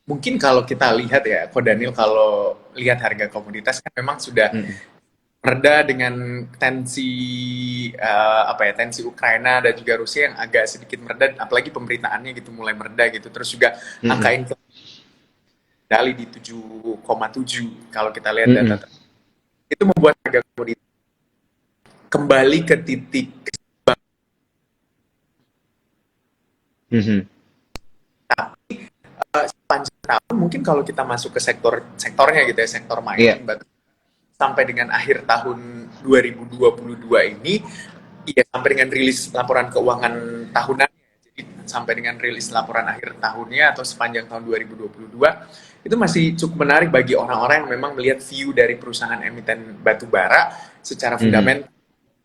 mungkin kalau kita lihat ya, Ko Daniel, kalau lihat harga komoditas kan memang sudah Mm-mm. mereda dengan tensi apa ya, tensi Ukraina dan juga Rusia yang agak sedikit mereda, apalagi pemberitaannya gitu mulai mereda gitu. Terus juga angka Mm-mm. inflasi Dali di 7,7 kalau kita lihat data Mm-mm. itu membuat harga komoditas kembali ke titik. Mhm. Sepanjang tahun mungkin kalau kita masuk ke sektornya gitu ya, sektor Iya. mining batu sampai dengan akhir tahun 2022 ini, ya sampai dengan rilis laporan keuangan tahunannya. Jadi sampai dengan rilis laporan akhir tahunnya atau sepanjang tahun 2022 itu masih cukup menarik bagi orang-orang yang memang melihat view dari perusahaan emiten batu bara secara Mhm. fundamental,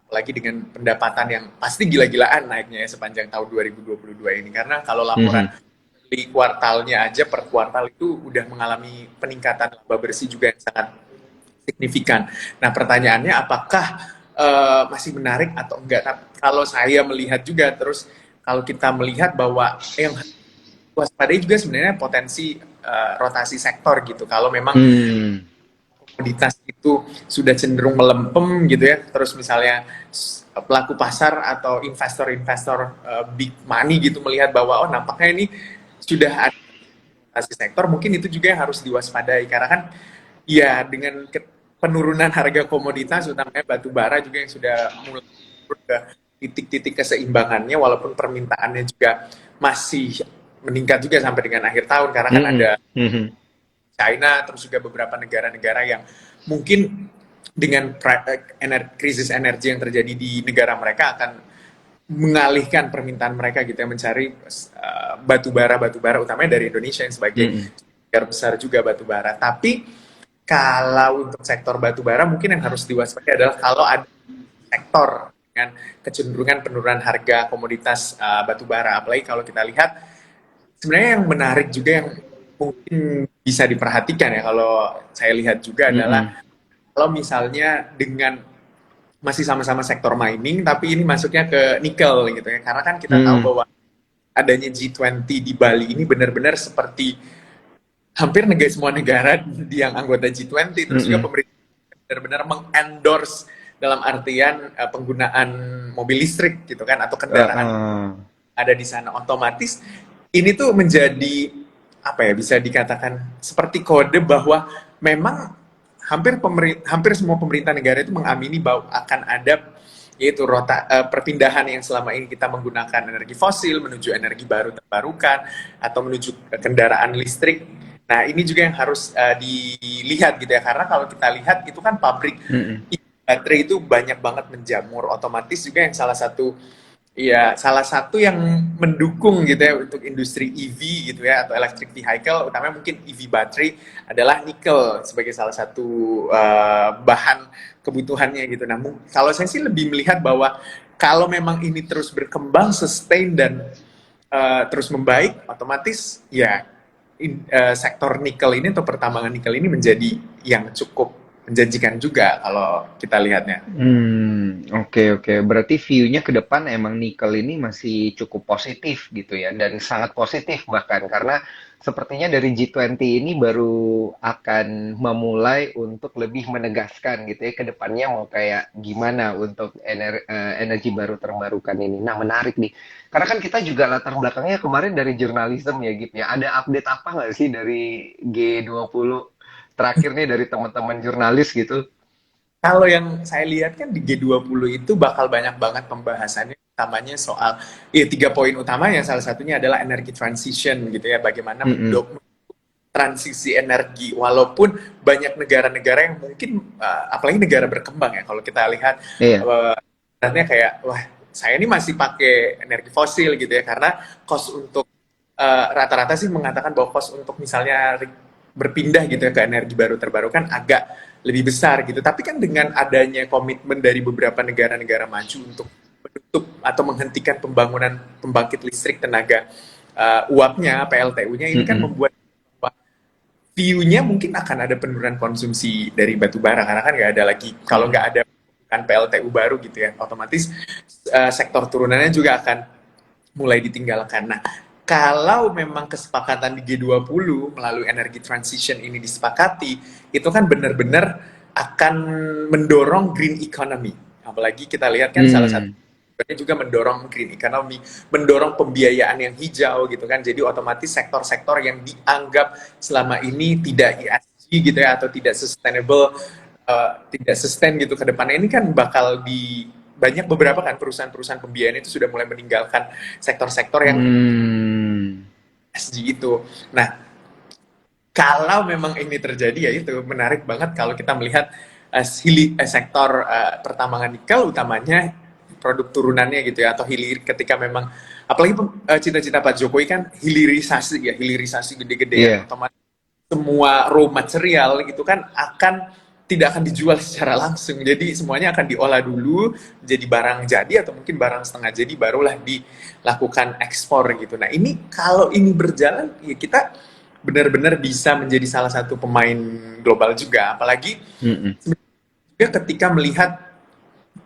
lagi dengan pendapatan yang pasti gila-gilaan naiknya ya sepanjang tahun 2022 ini, karena kalau laporan Mhm. di kuartalnya aja per kuartal itu udah mengalami peningkatan laba bersih juga yang sangat signifikan. Nah pertanyaannya apakah masih menarik atau enggak? Nah, kalau saya melihat juga, terus kalau kita melihat bahwa yang waspadai juga sebenarnya potensi rotasi sektor gitu. Kalau memang Mmm. komoditas itu sudah cenderung melempem gitu ya, terus misalnya pelaku pasar atau investor-investor big money gitu melihat bahwa oh nampaknya ini sudah ada rotasi sektor, mungkin itu juga yang harus diwaspadai karena kan ya dengan penurunan harga komoditas utamanya batu bara juga yang sudah mulai turun ke titik-titik keseimbangannya, walaupun permintaannya juga masih meningkat juga sampai dengan akhir tahun karena kan ada Mhm. Mhm. China, terus juga beberapa negara-negara yang mungkin dengan krisis energi yang terjadi di negara mereka akan mengalihkan permintaan mereka gitu ya, mencari batu bara utamanya dari Indonesia yang sebagai Mhm. negara besar juga batu bara. Tapi kalau untuk sektor batu bara mungkin yang harus diwaspadai adalah kalau ada sektor dengan kecenderungan penurunan harga komoditas batu bara, apalagi kalau kita lihat sebenarnya yang menarik juga yang mungkin bisa diperhatikan ya kalau saya lihat juga Mhm. adalah kalau misalnya dengan masih sama-sama sektor mining tapi ini masuknya ke nikel gitu ya, karena kan kita tahu Mhm. bahwa adanya G20 di Bali ini benar-benar seperti hampir semua negara yang anggota G20, terus juga Mhm. pemerintah benar-benar mengendorse dalam artian penggunaan mobil listrik gitu kan atau kendaraan Heeh. ada di sana, otomatis ini tuh menjadi apa ya, bisa dikatakan seperti kode bahwa memang hampir semua pemerintah negara itu mengamini bahwa akan ada yaitu perpindahan yang selama ini kita menggunakan energi fosil menuju energi baru terbarukan atau menuju kendaraan listrik. Nah ini juga yang harus dilihat gitu ya, karena kalau kita lihat itu kan pabrik Mhm. baterai itu banyak banget menjamur, otomatis juga yang salah satu yang mendukung gitu ya untuk industri EV gitu ya atau electric vehicle, utamanya mungkin EV baterai adalah nikel sebagai salah satu bahan kebutuhannya gitu. Nah, kalau saya sih lebih melihat bahwa kalau memang ini terus berkembang, sustain dan terus membaik, otomatis ya sektor nikel ini atau pertambangan nikel ini menjadi yang cukup menjanjikan juga kalau kita lihatnya. Oke oke. Berarti view-nya ke depan emang nikel ini masih cukup positif gitu ya, dan sangat positif bahkan karena sepertinya dari G20 ini baru akan memulai untuk lebih menegaskan gitu ya ke depannya mau kayak gimana untuk energi baru terbarukan ini. Nah, menarik nih. Karena kan kita juga latar belakangnya kemarin dari jurnalisme ya gitu ya. Ada update apa nggak sih dari G20 terakhir nih dari teman-teman jurnalis gitu? Kalau yang saya lihat kan di G20 itu bakal banyak banget pembahasannya, utamanya soal ya 3 poin utamanya, salah satunya adalah energy transition gitu ya, bagaimana Mm-mm. transisi energi, walaupun banyak negara-negara yang mungkin apalagi negara berkembang ya kalau kita lihat Iya. sebenarnya kayak wah saya ini masih pakai energi fosil gitu ya, karena cost untuk rata-rata sih mengatakan bahwa cost untuk misalnya berpindah gitu ya ke energi baru terbarukan agak lebih besar gitu. Tapi kan dengan adanya komitmen dari beberapa negara-negara maju untuk menutup atau menghentikan pembangunan pembangkit listrik tenaga uapnya PLTU-nya, ini kan Mm-mm. membuat view-nya mungkin akan ada penurunan konsumsi dari batu bara karena kan nggak ada lagi, kalau nggak Mm-mm. ada kan PLTU baru gitu ya, otomatis sektor turunannya juga akan mulai ditinggalkan. Nah, kalau memang kesepakatan di G20 melalui energy transition ini disepakati, itu kan benar-benar akan mendorong green economy. Apalagi kita lihat kan salah satu Hmm. juga mendorong green economy, mendorong pembiayaan yang hijau gitu kan. Jadi otomatis sektor-sektor yang dianggap selama ini tidak ESG gitu ya atau tidak sustainable, tidak sustain gitu ke depannya ini kan bakal di banyak beberapa kan perusahaan-perusahaan pembiayaan itu sudah mulai meninggalkan sektor-sektor yang Hmm. ESG itu. Nah, kalau memang ini terjadi ya itu menarik banget kalau kita melihat sektor pertambangan nikel utamanya produk turunannya gitu ya atau hilir ketika memang apalagi cita-cita Pak Jokowi kan hilirisasi gede-gede kan Iya, otomatis semua raw material gitu kan tidak akan dijual secara langsung. Jadi semuanya akan diolah dulu jadi barang jadi atau mungkin barang setengah jadi barulah dilakukan ekspor gitu. Nah, ini kalau ini berjalan ya kita benar-benar bisa menjadi salah satu pemain global juga. Apalagi mm-mm. juga ketika melihat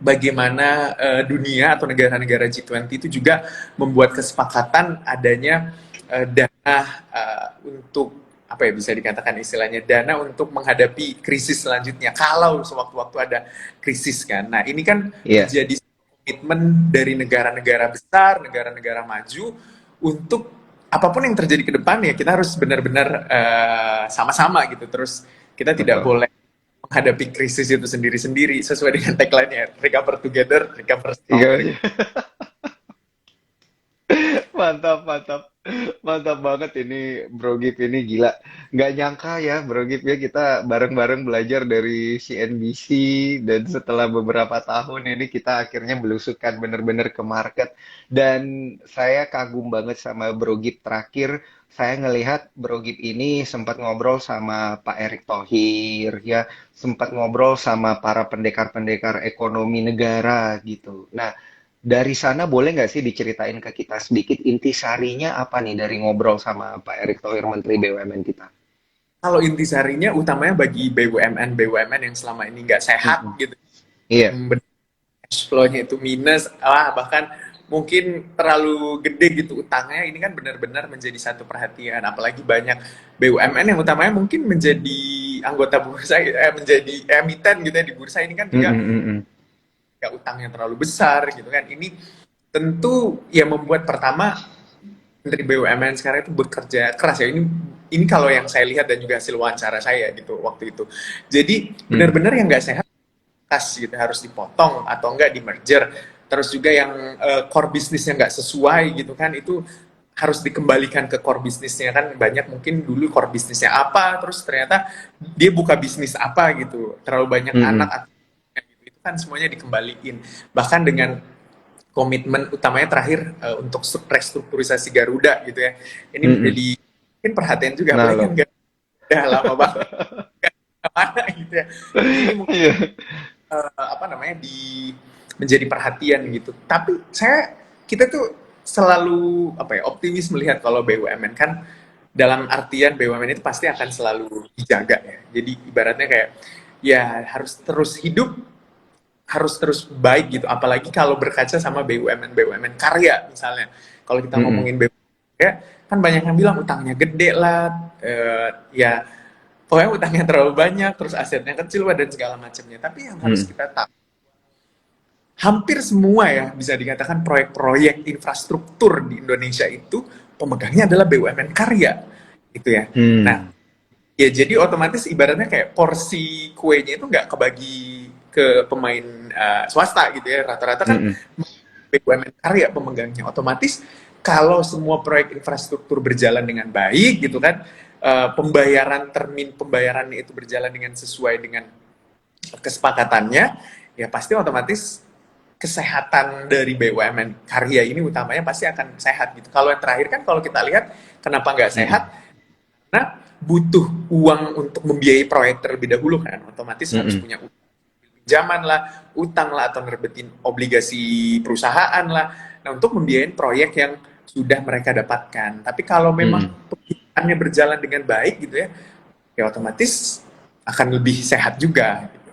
bagaimana dunia atau negara-negara G20 itu juga membuat kesepakatan adanya dana untuk apa ya bisa dikatakan istilahnya dana untuk menghadapi krisis selanjutnya kalau sewaktu-waktu ada krisis kan. Nah, ini kan Iya, menjadi komitmen dari negara-negara besar, negara-negara maju untuk apapun yang terjadi ke depan ya kita harus benar-benar sama-sama gitu. Terus kita tidak betul. boleh menghadapi krisis itu sendiri-sendiri sesuai dengan tagline-nya recover together, recover Iya, stronger. iya. Mantap, mantap. Mantap banget ini Bro Gip ini gila. Nggak nyangka ya Bro Gip ya kita bareng-bareng belajar dari CNBC dan setelah beberapa tahun ini kita akhirnya belusukan bener-bener ke market. Dan saya kagum banget sama Bro Gip terakhir. Saya ngelihat Bro Gip ini sempat ngobrol sama Pak Erick Thohir ya, sempat ngobrol sama para pendekar-pendekar ekonomi negara gitu. Nah, dari sana boleh nggak sih diceritain ke kita sedikit intisarinya apa nih dari ngobrol sama Pak Erick Thohir Menteri BUMN kita? Kalau intisarinya utamanya bagi BUMN yang selama ini nggak sehat Mm-mm. gitu, Iya. yang cash flow-nya itu minus, bahkan mungkin terlalu gede gitu utangnya, ini kan benar-benar menjadi satu perhatian. Apalagi banyak BUMN yang utamanya mungkin menjadi anggota bursa, menjadi emiten gitu ya di bursa ini kan juga Mm-mm, mm-mm. ya utangnya terlalu besar gitu kan. Ini tentu ya membuat pertama Menteri BUMN sekarang itu bekerja keras ya. Ini kalau yang saya lihat dan juga hasil wawancara saya gitu waktu itu. Jadi Mm. benar-benar yang nggak sehat kas gitu harus dipotong atau enggak di merger. Terus juga yang core bisnisnya nggak sesuai gitu kan itu harus dikembalikan ke core bisnisnya kan banyak mungkin dulu core bisnisnya apa terus ternyata dia buka bisnis apa gitu terlalu banyak Mm-mm. anak gitu itu kan semuanya dikembaliin bahkan dengan komitmen utamanya terakhir untuk restrukturisasi Garuda gitu ya. Ini Mm-mm. menjadi mungkin perhatian juga, Nah apalagi loh. kan Garuda lama banget kemana gitu ya. Jadi ini mungkin Iya. apa namanya menjadi perhatian gitu. Tapi kita tuh selalu apa ya optimis melihat kalau BUMN kan dalam artian BUMN itu pasti akan selalu dijaga ya. Jadi ibaratnya kayak ya harus terus hidup harus terus baik gitu apalagi kalau berkaca sama BUMN karya misalnya kalau kita Mm-mm. ngomongin BUMN karya kan banyak yang bilang utangnya gede lah ya pokoknya utangnya terlalu banyak terus asetnya kecil dan segala macamnya tapi yang harus Mm-mm. kita tahu hampir semua ya bisa dikatakan proyek-proyek infrastruktur di Indonesia itu pemegangnya adalah BUMN karya gitu ya. Nah, Mm. ya jadi otomatis ibaratnya kayak porsi kuenya itu nggak kebagi ke pemain swasta gitu ya. Rata-rata kan Mm-mm. BUMN karya pemegangnya. Otomatis kalau semua proyek infrastruktur berjalan dengan baik gitu kan, termin pembayarannya itu berjalan dengan sesuai dengan kesepakatannya, ya pasti otomatis kesehatan dari BUMN karya ini utamanya pasti akan sehat gitu. Kalau yang terakhir kan kalau kita lihat kenapa nggak sehat, Mm-mm. karena butuh uang untuk membiayai proyek terlebih dahulu kan, otomatis harus Mm-mm. punya pinjaman lah, utang lah, atau nerbetin obligasi perusahaan lah, nah untuk membiayai proyek yang sudah mereka dapatkan. Tapi kalau memang Mm-mm. pekerjaannya berjalan dengan baik gitu ya, ya otomatis akan lebih sehat juga. Gitu.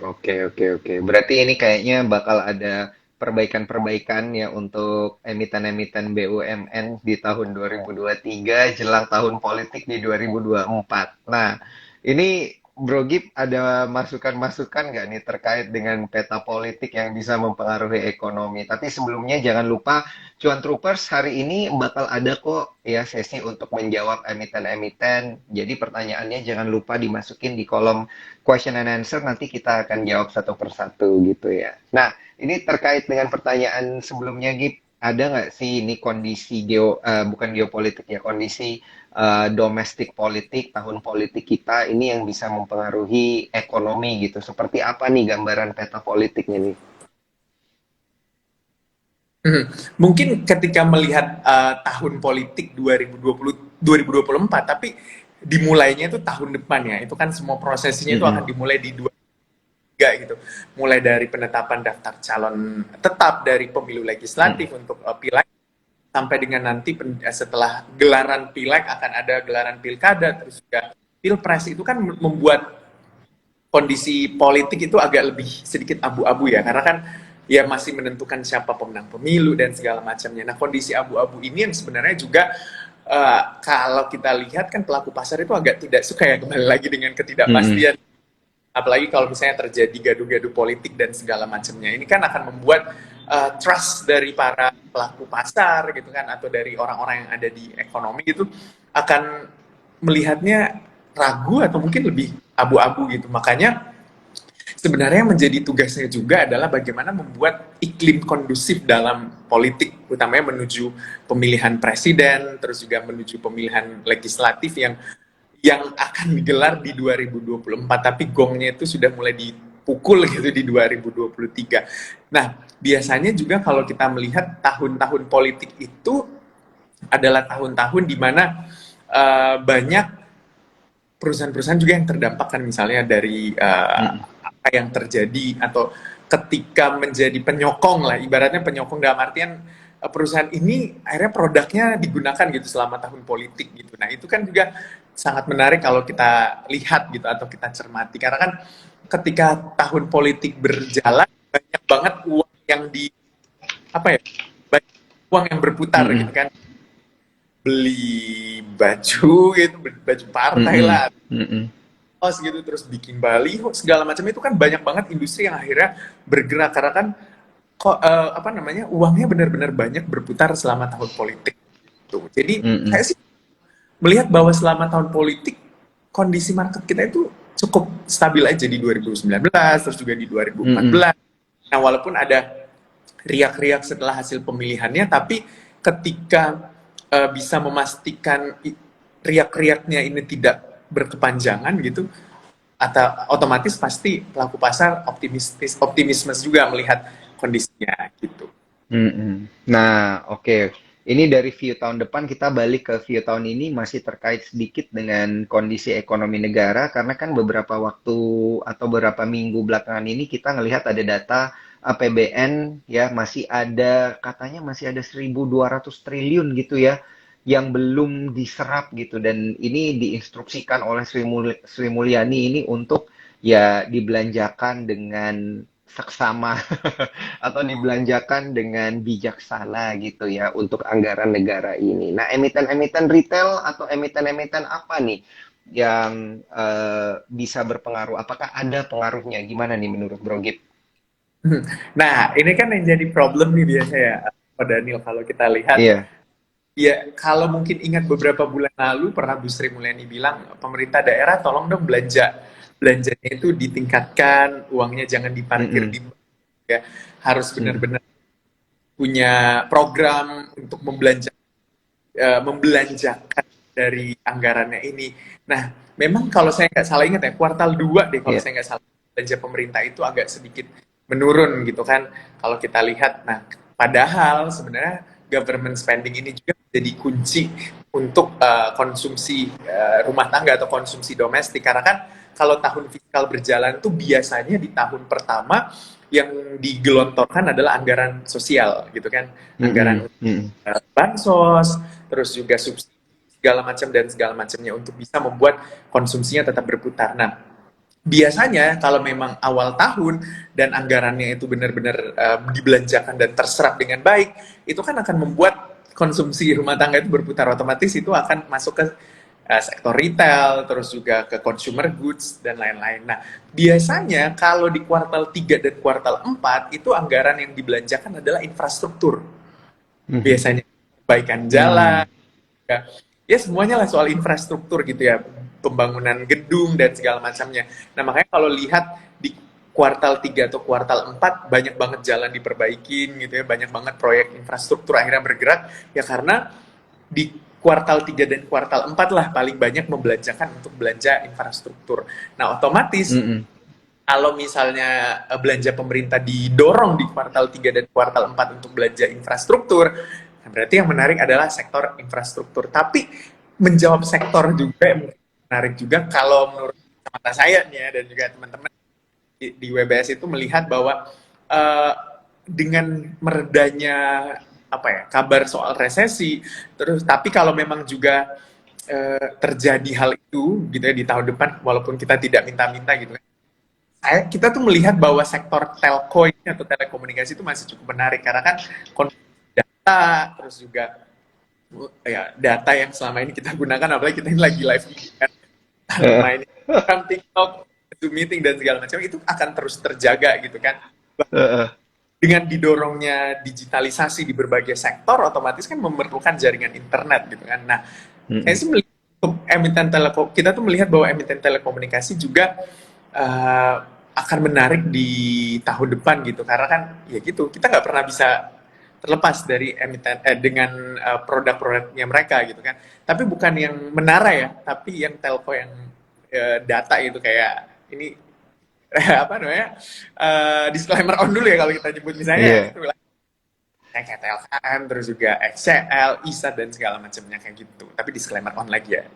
Oke, oke, oke. Berarti ini kayaknya bakal ada perbaikan-perbaikan ya untuk emiten-emiten BUMN di tahun 2023 jelang tahun politik di 2024. Nah, ini Bro Gip ada masukan-masukan nggak nih terkait dengan peta politik yang bisa mempengaruhi ekonomi? Tapi sebelumnya jangan lupa Cuan Troopers hari ini bakal ada kok ya sesi untuk menjawab emiten-emiten. Jadi pertanyaannya jangan lupa dimasukin di kolom question and answer, nanti kita akan jawab satu persatu gitu ya. Nah, ini terkait dengan pertanyaan sebelumnya, Gip. Ada nggak sih ini kondisi bukan geopolitik ya, kondisi domestik politik, tahun politik kita ini yang bisa mempengaruhi ekonomi gitu. Seperti apa nih gambaran peta politiknya nih? Mhm. Mungkin ketika melihat tahun politik 2024, tapi dimulainya itu tahun depan ya. Itu kan semua prosesnya itu akan Mm-mm. dimulai di 2023 gitu. Mulai dari penetapan daftar calon tetap dari pemilu Mm-mm. legislatif untuk pileg, sampai dengan nanti setelah gelaran pileg akan ada gelaran pilkada, terus juga pilpres. Itu kan membuat kondisi politik itu agak lebih sedikit abu-abu ya, karena kan ya masih menentukan siapa pemenang pemilu dan segala macamnya. Nah, kondisi abu-abu ini yang sebenarnya juga kalau kita lihat kan pelaku pasar itu agak tidak suka ya, kembali lagi dengan Mm-mm. ketidakpastian, apalagi kalau misalnya terjadi gaduh-gaduh politik dan segala macamnya. Ini kan akan membuat trust dari para pelaku pasar gitu kan, atau dari orang-orang yang ada di ekonomi itu akan melihatnya ragu atau mungkin lebih abu-abu gitu. Makanya sebenarnya yang menjadi tugasnya juga adalah bagaimana membuat iklim kondusif dalam politik, utamanya menuju pemilihan presiden, terus juga menuju pemilihan legislatif yang akan digelar di 2024, tapi gongnya itu sudah mulai dipukul gitu di 2023. Nah, biasanya juga kalau kita melihat tahun-tahun politik itu adalah tahun-tahun di mana banyak perusahaan-perusahaan juga yang terdampak kan, misalnya dari Mm-mm. apa yang terjadi, atau ketika menjadi penyokong lah, ibaratnya penyokong dalam artian perusahaan ini akhirnya produknya digunakan gitu selama tahun politik gitu. Nah, itu kan juga sangat menarik kalau kita lihat gitu atau kita cermati, karena kan ketika tahun politik berjalan banyak banget uang yang di apa ya, banyak uang yang berputar gitu Mm-mm. kan, beli baju gitu, baju partai Mm-mm. lah, Mm-mm. os gitu, terus bikin baliho segala macam. Itu kan banyak banget industri yang akhirnya bergerak, karena kan kok apa namanya, uangnya benar-benar banyak berputar selama tahun politik tuh. Jadi saya Mm-mm. sih melihat bahwa selama tahun politik kondisi market kita itu cukup stabil aja di 2019, terus juga di Mm-mm. 2014. Nah, walaupun ada riak-riak setelah hasil pemilihannya, tapi ketika bisa memastikan riak-riaknya ini tidak berkepanjangan gitu, atau otomatis pasti pelaku pasar optimisme juga melihat kondisinya gitu. Mm-mm. Nah, oke. Ini dari view tahun depan kita balik ke view tahun ini masih terkait sedikit dengan kondisi ekonomi negara karena kan beberapa waktu atau beberapa minggu belakangan ini kita ngelihat ada data APBN ya masih ada katanya masih ada 1.200 triliun gitu ya yang belum diserap gitu dan ini diinstruksikan oleh Sri Mulyani ini untuk ya dibelanjakan dengan seksama atau dibelanjakan dengan bijaksana gitu ya untuk anggaran negara ini. Nah, emiten-emiten retail atau emiten-emiten apa nih yang bisa berpengaruh? Apakah ada pengaruhnya? Gimana nih menurut Bro Gip? Nah, ini kan yang jadi problem nih biasa ya, Pak Daniel, kalau kita lihat. Iya. Ya, kalau mungkin ingat beberapa bulan lalu pernah Bu Sri Mulyani bilang, pemerintah daerah tolong dong belanjanya itu ditingkatkan, uangnya jangan diparkir Mm-mm. di bank ya, harus Mm-mm. benar-benar punya program untuk membelanjakan dari anggarannya ini. Nah, memang kalau saya nggak salah ingat ya, kuartal 2 deh kalau Iya. saya nggak salah, belanja pemerintah itu agak sedikit menurun gitu kan, kalau kita lihat. Nah, padahal sebenarnya government spending ini juga jadi kunci untuk konsumsi rumah tangga atau konsumsi domestik, karena kan kalau tahun fiskal berjalan itu biasanya di tahun pertama yang digelontorkan adalah anggaran sosial gitu kan, Mm-mm. anggaran Mm-mm. bansos, terus juga subsidi segala macam dan segala macamnya untuk bisa membuat konsumsinya tetap berputar. Nah, biasanya kalau memang awal tahun dan anggarannya itu benar-benar dibelanjakan dan terserap dengan baik, itu kan akan membuat konsumsi rumah tangga itu berputar, otomatis itu akan masuk ke sektor retail, terus juga ke consumer goods dan lain-lain. Nah, biasanya kalau di kuartal 3 dan kuartal 4 itu anggaran yang dibelanjakan adalah infrastruktur. Mhm. Biasanya perbaikan jalan, Hmm. ya, ya semuanya lah soal infrastruktur gitu ya, pembangunan gedung dan segala macamnya. Nah, makanya kalau lihat di kuartal 3 atau kuartal 4 banyak banget jalan diperbaikin gitu ya, banyak banget proyek infrastruktur akhirnya bergerak ya karena di kuartal 3 dan kuartal 4 lah paling banyak membelanjakan untuk belanja infrastruktur. Nah, otomatis Mhm. kalau misalnya belanja pemerintah didorong di kuartal 3 dan kuartal 4 untuk belanja infrastruktur, nah berarti yang menarik adalah sektor infrastruktur. Tapi menjawab sektor juga yang menarik juga kalau menurut kacamata saya nih ya, dan juga teman-teman di WBS itu melihat bahwa uh, dengan meredanya apa ya kabar soal resesi, terus tapi kalau memang juga terjadi hal itu gitu ya di tahun depan, walaupun kita tidak minta-minta gitu kan, kita tuh melihat bahwa sektor telco ini atau telekomunikasi itu masih cukup menarik karena kan data, terus juga ya data yang selama ini kita gunakan, apalagi kita ini lagi live kan, Heeh. main Instagram, TikTok, Zoom meeting dan segala macam itu akan terus terjaga gitu kan. Heeh. Dengan didorongnya digitalisasi di berbagai sektor, otomatis kan memerlukan jaringan internet gitu kan. Nah, saya Mhm. sih melihat emiten telekom, kita tuh melihat bahwa emiten telekomunikasi juga uh, akan menarik di tahun depan gitu, karena kan ya gitu, kita nggak pernah bisa terlepas dari emiten dengan produk-produknya mereka gitu kan. Tapi bukan yang menara ya, tapi yang telco yang data itu kayak ini apa namanya disclaimer on dulu ya kalau kita nyebut misalnya Iya. itu kayak TLKM, terus juga XCL, ISAT dan segala macamnya kayak gitu. Tapi disclaimer on lagi ya.